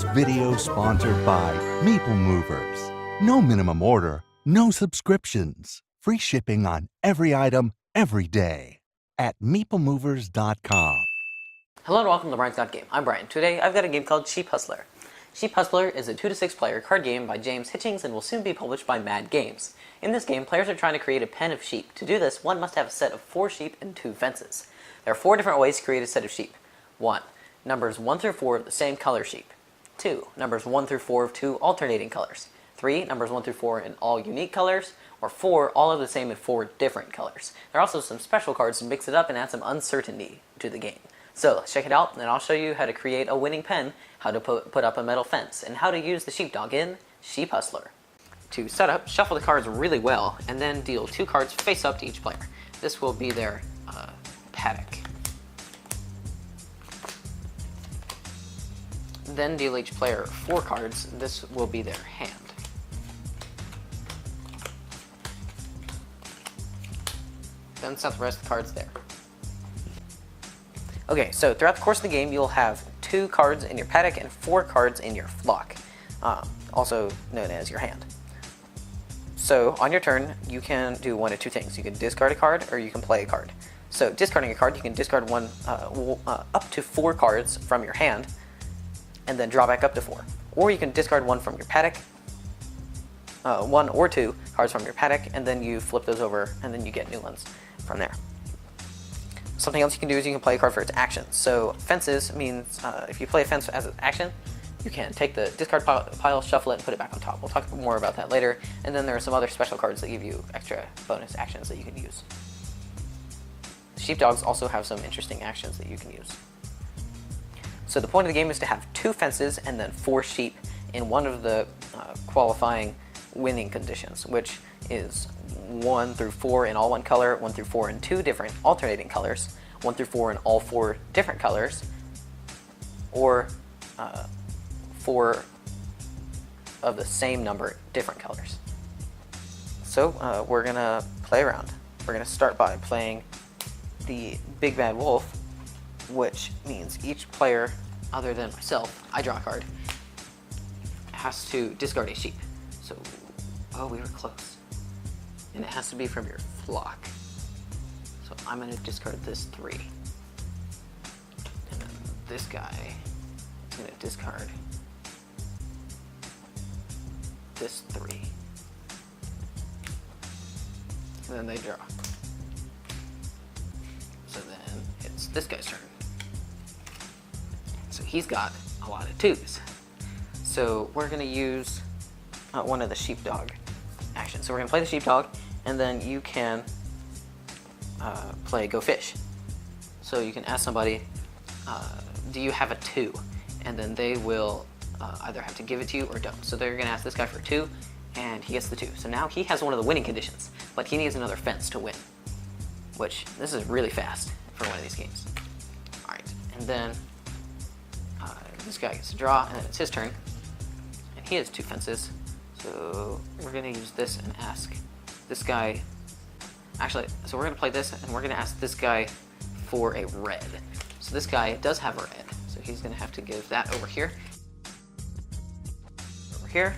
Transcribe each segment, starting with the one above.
This video sponsored by Meeple Movers. No minimum order, no subscriptions. Free shipping on every item, every day. At meeplemovers.com. Hello and welcome to Brian's Got Game. I'm Brian. Today I've got a game called Sheep Hustler. Sheep Hustler is a 2 to 6 player card game by James Hitchings and will soon be published by Mad Games. In this game, players are trying to create a pen of sheep. To do this, one must have a set of 4 sheep and 2 fences. There are 4 different ways to create a set of sheep. 1. Numbers 1 through 4 of the same color sheep. 2. Numbers 1 through 4 of 2 alternating colors. 3. Numbers 1 through 4 in all unique colors. Or 4, all of the same in 4 different colors. There are also some special cards to mix it up and add some uncertainty to the game. So let's check it out, and I'll show you how to create a winning pen, how to put up a metal fence, and how to use the sheepdog in Sheep Hustler. To set up, shuffle the cards really well, and then deal 2 cards face up to each player. This will be their paddock. Then deal each player 4 cards. This will be their hand. Then set the rest of the cards there. Okay, so throughout the course of the game, you'll have 2 cards in your paddock and 4 cards in your flock, also known as your hand. So on your turn, you can do one of 2 things. You can discard a card, or you can play a card. So discarding a card, you can discard up to 4 cards from your hand, and then draw back up to 4. Or you can discard 1 from your paddock, 1 or 2 cards from your paddock, and then you flip those over, and then you get new ones from there. Something else you can do is you can play a card for its action. So fences means if you play a fence as an action, you can take the discard pile, shuffle it, and put it back on top. We'll talk more about that later. And then there are some other special cards that give you extra bonus actions that you can use. Sheepdogs also have some interesting actions that you can use. So the point of the game is to have 2 fences and then 4 sheep in one of the qualifying winning conditions, which is 1 through 4 in all one color, 1 through 4 in 2 different alternating colors, 1 through 4 in all 4 different colors, or 4 of the same number different colors. So we're gonna play around. We're gonna start by playing the Big Bad Wolf, which means each player, other than myself, I draw a card, has to discard a sheep. So, oh, we were close. And it has to be from your flock. So I'm going to discard this 3. And then this guy is going to discard this 3. And then they draw. So then it's this guy's turn. So he's got a lot of 2s. So we're going to use one of the sheepdog actions. So we're going to play the sheepdog, and then you can play Go Fish. So you can ask somebody, do you have a 2? And then they will either have to give it to you or don't. So they're going to ask this guy for 2, and he gets the 2. So now he has one of the winning conditions, but he needs another fence to win, which this is really fast for one of these games. All right, and then this guy gets to draw, and then it's his turn, and he has 2 fences. So we're going to use this and ask this guy, actually, so we're going to play this, and we're going to ask this guy for a red. So this guy does have a red, so he's going to have to give that over here. Over here,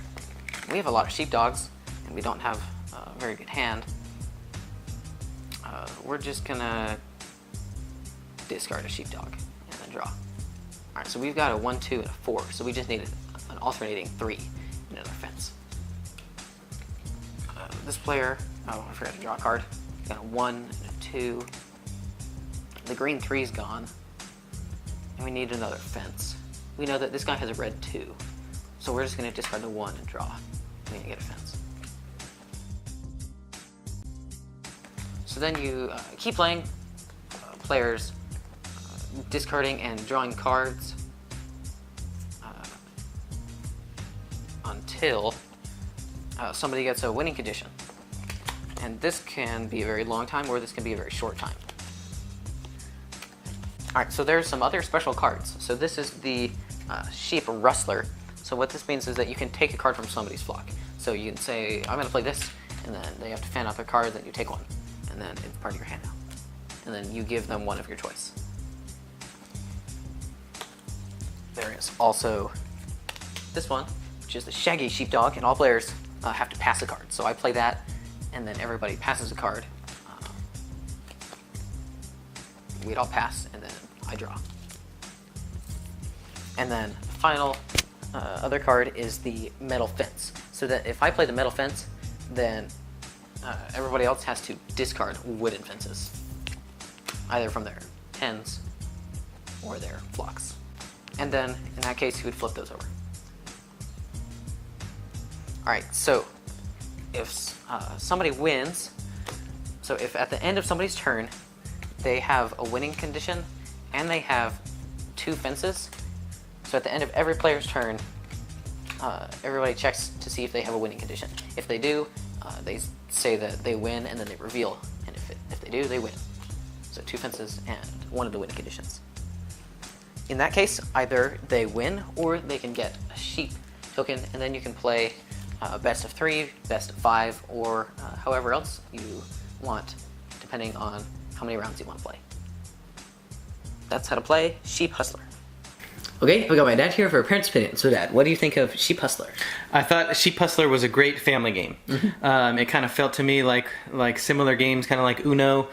we have a lot of sheepdogs, and we don't have a very good hand. We're just going to discard a sheepdog and then draw. Alright, so we've got a 1, 2, and a 4, so we just need an alternating 3 in another fence. This player, oh, I forgot to draw a card. He's got a 1 and a 2. The green 3's gone, and we need another fence. We know that this guy has a red 2, so we're just going to discard the 1 and draw. We're going to get a fence. So then you keep playing, players discarding and drawing cards until somebody gets a winning condition. And this can be a very long time, or this can be a very short time. Alright, so there's some other special cards. So this is the Sheep Rustler. So what this means is that you can take a card from somebody's flock. So you can say, I'm going to play this, and then they have to fan out their card, then you take one. And then it's part of your hand now. And then you give them one of your choice. There is also this one, which is the Shaggy Sheepdog, and all players have to pass a card. So I play that, and then everybody passes a card. We'd all pass, and then I draw. And then the final other card is the Metal Fence. So that if I play the Metal Fence, then everybody else has to discard wooden fences, either from their pens or their flocks. And then, in that case, you would flip those over. Alright, so if somebody wins, so if at the end of somebody's turn, they have a winning condition and they have 2 fences, so at the end of every player's turn, everybody checks to see if they have a winning condition. If they do, they say that they win, and then they reveal, and if they do, they win. So 2 fences and one of the winning conditions. In that case, either they win or they can get a sheep token, and then you can play best of 3, best of 5, or however else you want, depending on how many rounds you want to play. That's how to play Sheep Hustler. Okay, we got my dad here for a parent's opinion. So Dad, what do you think of Sheep Hustler? I thought Sheep Hustler was a great family game. It kind of felt to me like similar games, kind of like Uno,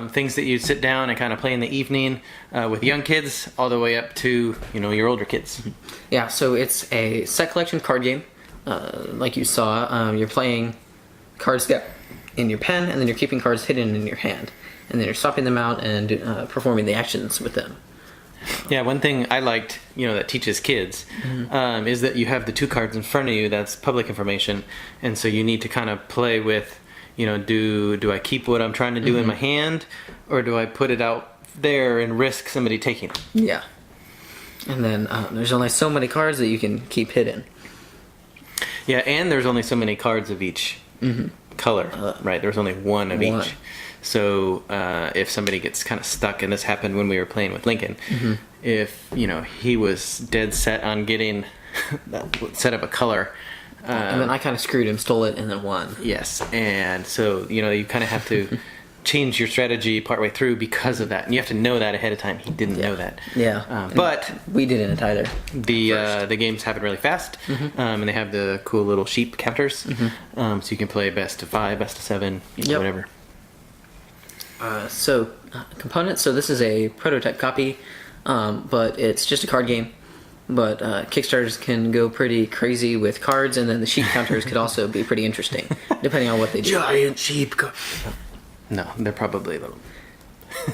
things that you'd sit down and kind of play in the evening with young kids, all the way up to your older kids. Yeah, so it's a set collection card game. Like you saw, you're playing cards that in your pen, and then you're keeping cards hidden in your hand, and then you're swapping them out and performing the actions with them. Yeah, one thing I liked, that teaches kids, is that you have the 2 cards in front of you. That's public information, and so you need to kind of play with, do I keep what I'm trying to do in my hand, or do I put it out there and risk somebody taking it? Yeah, and then there's only so many cards that you can keep hidden. Yeah, and there's only so many cards of each color, right? There's only one of each. So if somebody gets kind of stuck, and this happened when we were playing with Lincoln, if he was dead set on getting set up a color, and then I kind of screwed him, stole it, and then won. Yes, and so you kind of have to change your strategy partway through because of that, and you have to know that ahead of time. He didn't know that. Yeah, but we didn't either. The games happen really fast, and they have the cool little sheep counters, so you can play best of 5, best of 7, whatever. Components. So this is a prototype copy, but it's just a card game. But Kickstarters can go pretty crazy with cards, and then the sheep counters could also be pretty interesting, depending on what they do. Giant sheep. No, they're probably little.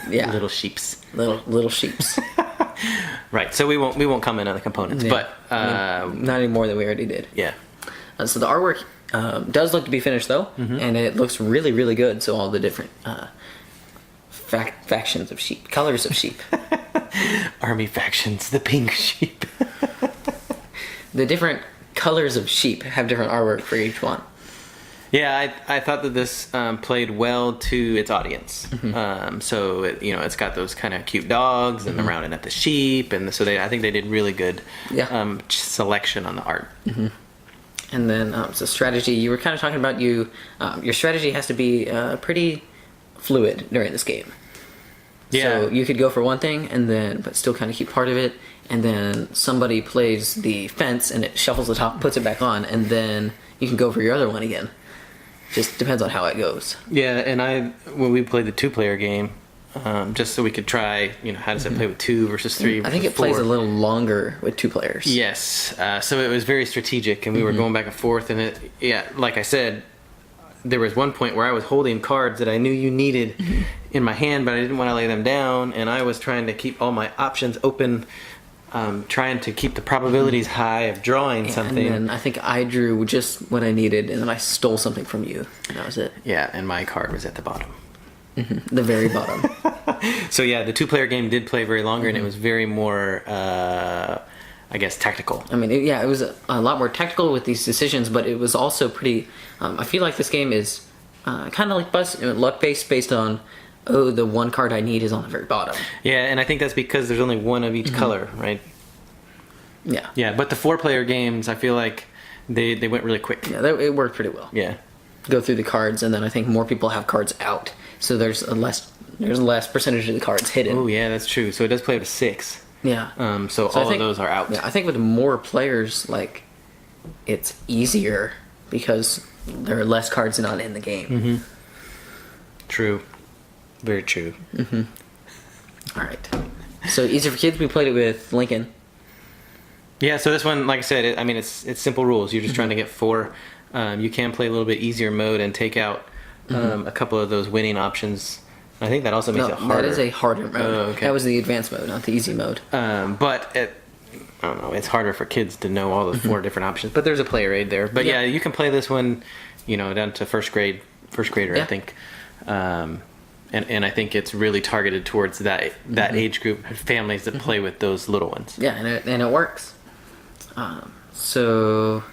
Yeah, little sheeps. Little sheeps. Right. So we won't comment on the components, but not any more than we already did. Yeah. So the artwork does look to be finished though, and it looks really, really good. So all the different factions of sheep, colors of sheep. Army factions, the pink sheep. The different colors of sheep have different artwork for each one. Yeah, I thought that this played well to its audience. So it's got those kind of cute dogs and around it at the sheep, and so I think they did really good selection on the art. And then so strategy. You were kind of talking about your strategy has to be pretty fluid during this game. Yeah. So you could go for one thing but still kind of keep part of it, and then somebody plays the fence and it shuffles the top, puts it back on, and then you can go for your other one again. Just depends on how it goes. Yeah, and when we played the 2-player game, just so we could try, how does it play with 2 versus 3 versus 4. I think it plays a little longer with 2 players. Yes, so it was very strategic, and we were going back and forth, and like I said, there was one point where I was holding cards that I knew you needed in my hand, but I didn't want to lay them down, and I was trying to keep all my options open, trying to keep the probabilities high of drawing something. And then I think I drew just what I needed, and then I stole something from you, and that was it. Yeah, and my card was at the bottom. The very bottom. So yeah, the 2-player game did play very longer, and it was very more, I guess, tactical. I mean, it was a lot more tactical with these decisions, but it was also pretty... I feel like this game is kind of like luck-based, based on, the one card I need is on the very bottom. Yeah, and I think that's because there's only one of each color, right? Yeah. Yeah, but the 4-player games, I feel like they went really quick. Yeah, it worked pretty well. Yeah. Go through the cards, and then I think more people have cards out, so there's less percentage of the cards hidden. Oh yeah, that's true. So it does play to 6. Yeah. So I all think- of those are out. Yeah, I think with more players, like, it's easier because there are less cards not in the game. True. Very true. All right. So easier for kids. We played it with Lincoln. Yeah, so this one, like I said, it's simple rules. You're just trying to get 4. You can play a little bit easier mode and take out a couple of those winning options. I think that also makes it harder. That is a harder mode. Oh, okay. That was the advanced mode, not the easy mode. But I don't know. It's harder for kids to know all the 4 different options. But there's a player aid there. But yeah, you can play this one, down to first grader, Yeah. I think. And I think it's really targeted towards that age group, families that play with those little ones. Yeah, and it works. So,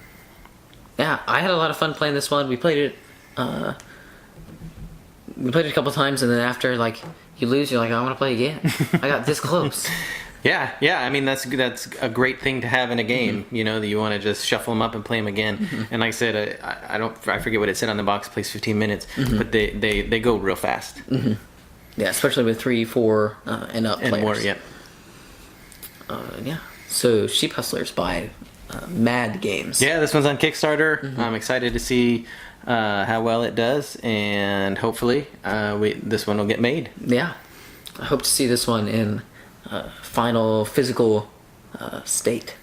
yeah, I had a lot of fun playing this one. We played it. We played it a couple times, and then after, like, you lose, you're like, I want to play again. I got this close. Yeah. I mean, that's a great thing to have in a game. That you want to just shuffle them up and play them again. And like I said, I forget what it said on the box. Plays 15 minutes, but they go real fast. Yeah, especially with 3, 4, and up And players. more, yeah. Yeah. So, Sheep Hustlers by Mad Games. Yeah, this one's on Kickstarter. I'm excited to see how well it does, and hopefully this one will get made. Yeah. I hope to see this one in final physical state.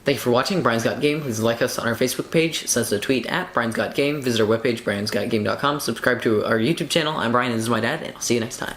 Thank you for watching. Brian's Got Game. Please like us on our Facebook page. Send us a tweet at Brian's Got Game. Visit our webpage, briansgotgame.com. Subscribe to our YouTube channel. I'm Brian, and this is my dad, and I'll see you next time.